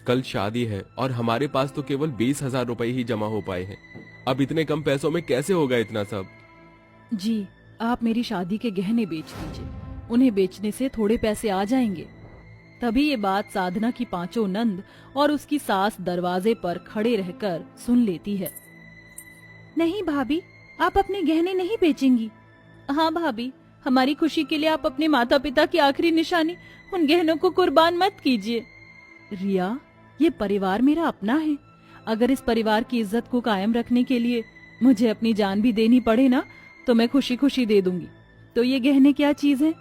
कल शादी है और हमारे पास तो केवल 20,000 रुपए ही जमा हो पाए हैं। अब इतने कम पैसों में कैसे होगा इतना सब? जी, आप मेरी शादी के गहने बेच दीजिए, उन्हें बेचने से थोड़े पैसे आ जाएंगे। तभी ये बात साधना की पांचों नंद और उसकी सास दरवाजे पर खड़े रहकर सुन लेती है। नहीं भाभी, आप अपने गहने नहीं बेचेंगी? हाँ भाभी, हमारी खुशी के लिए आप अपने माता पिता की आखिरी निशानी, उन गहनों को कुर्बान मत कीजिए। रिया, ये परिवार मेरा अपना है। अगर इस परिवार की इज्जत को कायम रखने के लिए मुझे अपनी जान भी देनी पड़े ना, तो मैं खुशी खुशी दे दूंगी। तो ये गहने क्या चीज है?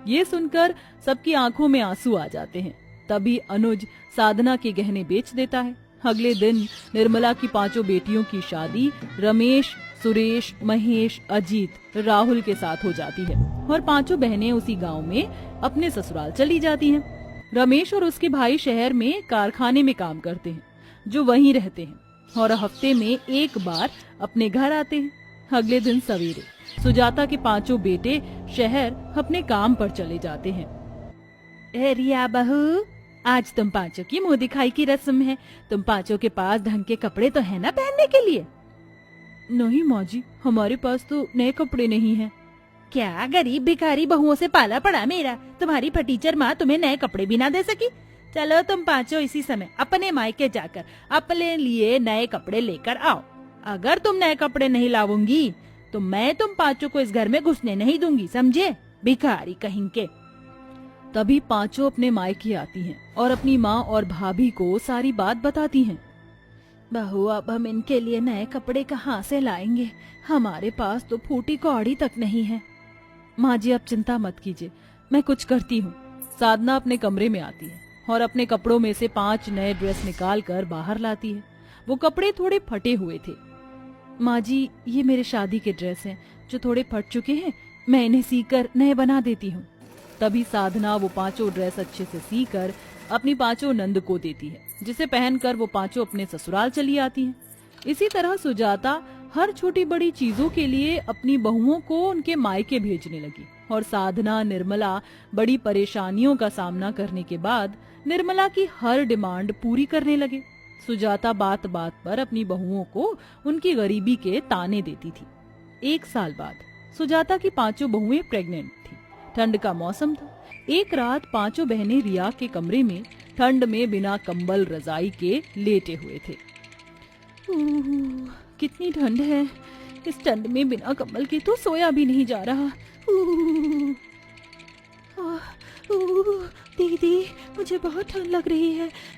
ये सुनकर सबकी आंखों में आंसू आ जाते हैं। तभी अनुज साधना के गहने बेच देता है। अगले दिन निर्मला की पांचों बेटियों की शादी रमेश, सुरेश, महेश, अजीत, राहुल के साथ हो जाती है और पांचों बहनें उसी गांव में अपने ससुराल चली जाती हैं। रमेश और उसके भाई शहर में कारखाने में काम करते हैं, जो वहीं रहते हैं और हफ्ते में एक बार अपने घर आते हैं। अगले दिन सवेरे सुजाता के पांचों बेटे शहर अपने काम पर चले जाते हैं। ए रिया बहू, आज तुम पांचों की मुंह दिखाई की रस्म है। तुम पांचों के पास ढंग के कपड़े तो है ना पहनने के लिए? नहीं माँ जी, हमारे पास तो नए कपड़े नहीं हैं। क्या गरीब भिखारी बहुओं से पाला पड़ा मेरा? तुम्हारी फटीचर माँ तुम्हें नए कपड़े भी ना दे सकी? चलो तुम पांचों इसी समय अपने मायके जाकर अपने लिए नए कपड़े लेकर आओ। अगर तुम नए कपड़े नहीं लाओगी तो मैं तुम पांचों को इस घर में घुसने नहीं दूंगी, समझे? भिखारी कहीं के। तभी पांचों अपने मायके आती हैं और अपनी माँ और भाभी को सारी बात बताती हैं। बहू, अब हम इनके लिए नए कपड़े कहाँ से लाएंगे? हमारे पास तो फूटी कौड़ी तक नहीं है। माँ जी, आप चिंता मत कीजिए, मैं कुछ करती हूँ। साधना अपने कमरे में आती है और अपने कपड़ों में से 5 नए ड्रेस निकाल कर बाहर लाती है। वो कपड़े थोड़े फटे हुए थे। माँ जी, ये मेरे शादी के ड्रेस हैं जो थोड़े फट चुके हैं, मैं इन्हें सीकर नए बना देती हूँ। तभी साधना वो पांचों ड्रेस अच्छे से सीकर अपनी पांचों नंद को देती है, जिसे पहनकर वो पांचों अपने ससुराल चली आती हैं। इसी तरह सुजाता हर छोटी बड़ी चीजों के लिए अपनी बहुओं को उनके मायके भेजने लगी और साधना, निर्मला बड़ी परेशानियों का सामना करने के बाद निर्मला की हर डिमांड पूरी करने लगे। सुजाता बात बात पर अपनी बहुओं को उनकी गरीबी के ताने देती थी। 1 साल बाद सुजाता की पांचों बहुएं प्रेग्नेंट थी। ठंड का मौसम था। एक रात पांचों बहनें रिया के कमरे में ठंड में बिना कंबल रजाई के लेटे हुए थे। कितनी ठंड है। इस ठंड में बिना कंबल के तो सोया भी नहीं जा रहा। दीदी, मुझे बहुत ठंड लग रही है।